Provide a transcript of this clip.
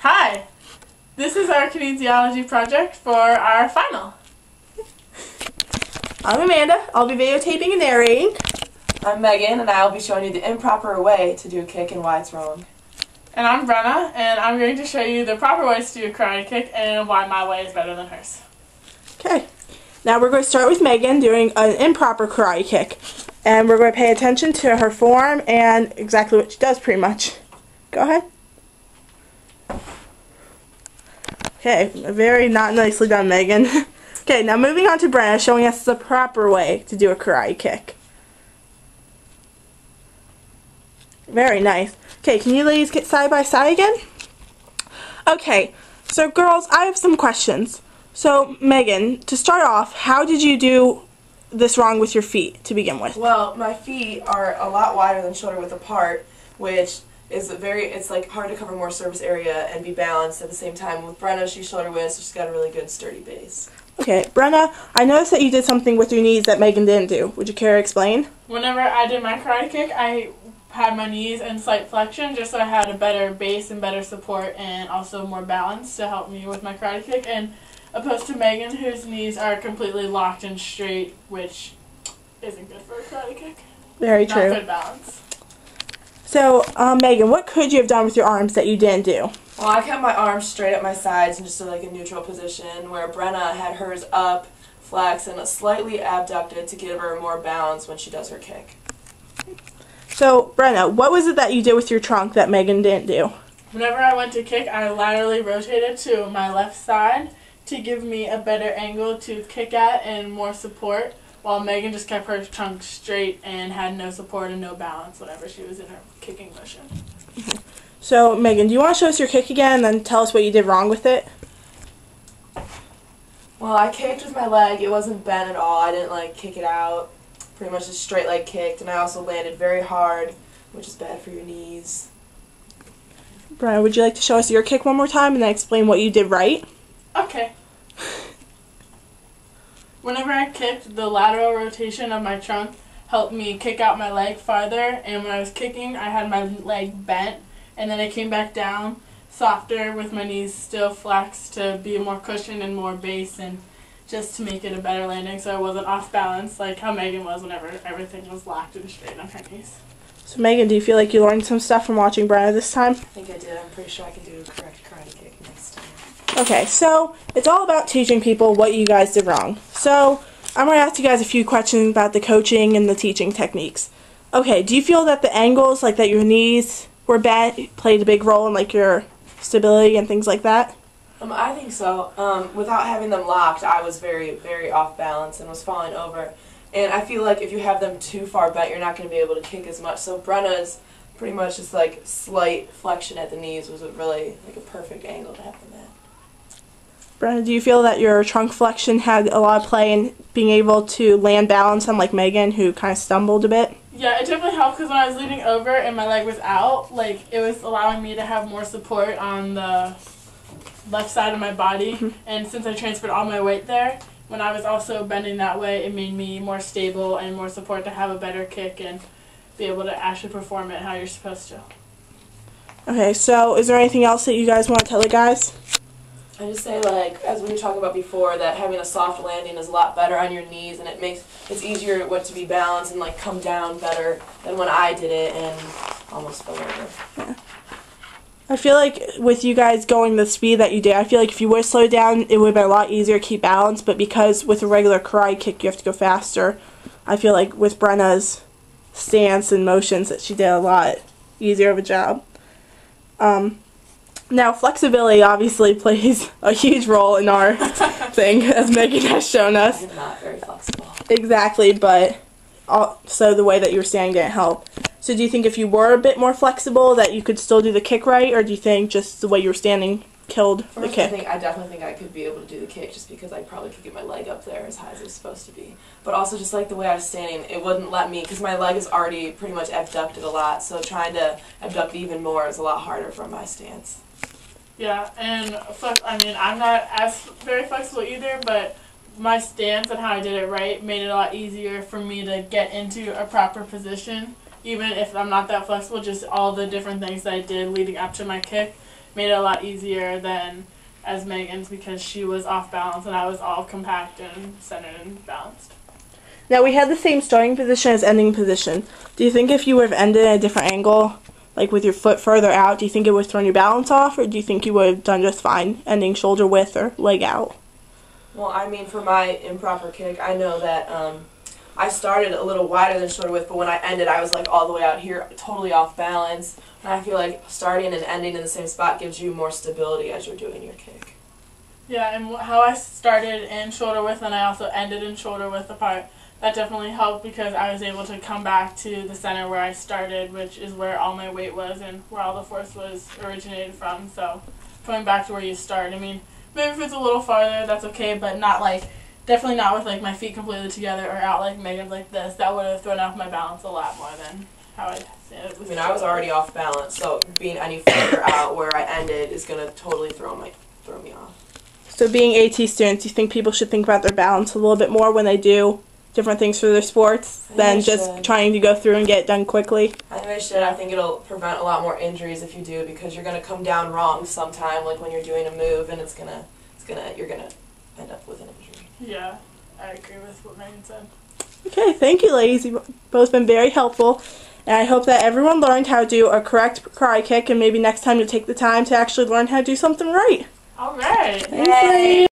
Hi, this is our kinesiology project for our final. I'm Amanda. I'll be videotaping and narrating. I'm Megan, and I'll be showing you the improper way to do a kick and why it's wrong. And I'm Brenna, and I'm going to show you the proper ways to do a karate kick and why my way is better than hers. Okay, now we're going to start with Megan doing an improper karate kick. And we're going to pay attention to her form and exactly what she does pretty much. Go ahead. Okay, very not nicely done, Megan. Okay, now moving on to Brenna, showing us the proper way to do a karate kick. Very nice. Okay, can you ladies get side by side again? Okay, so girls, I have some questions. So, Megan, to start off, how did you do this wrong with your feet to begin with? Well, my feet are a lot wider than shoulder width apart, which is it's like hard to cover more surface area and be balanced at the same time. With Brenna, she's shoulder width, so she's got a really good sturdy base. Okay, Brenna, I noticed that you did something with your knees that Megan didn't do. Would you care to explain? Whenever I did my karate kick, I had my knees in slight flexion just so I had a better base and better support and also more balance to help me with my karate kick. And opposed to Megan, whose knees are completely locked and straight, which isn't good for a karate kick. Very true. Not good balance. So, Megan, what could you have done with your arms that you didn't do? Well, I kept my arms straight at my sides in just like a neutral position, where Brenna had hers up, flexed, and slightly abducted to give her more balance when she does her kick. So, Brenna, what was it that you did with your trunk that Megan didn't do? Whenever I went to kick, I laterally rotated to my left side to give me a better angle to kick at and more support, while Megan just kept her trunk straight and had no support and no balance whenever she was in her kicking motion. So, Megan, do you want to show us your kick again and then tell us what you did wrong with it? Well, I kicked with my leg. It wasn't bent at all. I didn't like kick it out. Pretty much just straight leg kicked, and I also landed very hard, which is bad for your knees. Brenna, would you like to show us your kick one more time and then explain what you did right? Okay. Whenever I kicked, the lateral rotation of my trunk helped me kick out my leg farther, and when I was kicking, I had my leg bent, and then I came back down softer with my knees still flexed to be more cushion and more base, and just to make it a better landing so I wasn't off balance like how Megan was whenever everything was locked and straight on her knees. So, Megan, do you feel like you learned some stuff from watching Brenna this time? I think I did. I'm pretty sure I can do a correct karate kick next time. Okay, so it's all about teaching people what you guys did wrong. So, I'm going to ask you guys a few questions about the coaching and the teaching techniques. Okay, do you feel that the angles, like that your knees were bad, played a big role in like your stability and things like that? I think so. Without having them locked, I was very, very off balance and was falling over. And I feel like if you have them too far bent, you're not going to be able to kick as much. So Brenna's pretty much just like slight flexion at the knees was really like a perfect angle to have them at. Brenna, do you feel that your trunk flexion had a lot of play in being able to land balance, unlike Megan, who kind of stumbled a bit? Yeah, it definitely helped because when I was leaning over and my leg was out, like it was allowing me to have more support on the left side of my body, and since I transferred all my weight there, when I was also bending that way, it made me more stable and more support to have a better kick and be able to actually perform it how you're supposed to. Okay, so is there anything else that you guys want to tell the guys? I just say, like, as we were talking about before, that having a soft landing is a lot better on your knees, and it's easier to be balanced and like come down better than when I did it and almost fell over. Yeah. I feel like with you guys going the speed that you did, I feel like if you would have slowed down, it would have been a lot easier to keep balance, but because with a regular karate kick you have to go faster, I feel like with Brenna's stance and motions that she did a lot easier of a job. Now, flexibility obviously plays a huge role in our thing, as Megan has shown us. I'm not very flexible. Exactly, but also the way that you were standing didn't help. So do you think if you were a bit more flexible that you could still do the kick right, or do you think just the way you were standing killed the kick? I definitely think I could be able to do the kick just because I probably could get my leg up there as high as it was supposed to be. But also just like the way I was standing, it wouldn't let me, because my leg is already pretty much abducted a lot, so trying to abduct even more is a lot harder from my stance. Yeah, and I mean, I'm not as very flexible either, but my stance and how I did it right made it a lot easier for me to get into a proper position. Even if I'm not that flexible, just all the different things that I did leading up to my kick made it a lot easier than as Megan's because she was off balance and I was all compact and centered and balanced. Now, we had the same starting position as ending position. Do you think if you would have ended at a different angle, like with your foot further out, do you think it would have thrown your balance off, or do you think you would have done just fine ending shoulder width or leg out? Well, I mean, for my improper kick, I know that I started a little wider than shoulder width, but when I ended, I was like all the way out here, totally off balance. And I feel like starting and ending in the same spot gives you more stability as you're doing your kick. Yeah, and how I started in shoulder width and I also ended in shoulder width apart, that definitely helped because I was able to come back to the center where I started, which is where all my weight was and where all the force was originated from. So coming back to where you start, I mean, maybe if it's a little farther, that's okay, but not like, definitely not with like my feet completely together or out like Megan's like this. That would have thrown off my balance a lot more than how I did it. I mean, I was already off balance, so being any further out where I ended is going to totally throw me off. So being AT students, do you think people should think about their balance a little bit more when they do different things for their sports than just trying to go through and get it done quickly? I think they should. I think it'll prevent a lot more injuries if you do, because you're going to come down wrong sometime, like when you're doing a move, and you're gonna end up with an injury. Yeah, I agree with what Megan said. Okay, thank you, ladies. You've both been very helpful. And I hope that everyone learned how to do a correct karate kick, and maybe next time you take the time to actually learn how to do something right. All right. Thanks, ladies.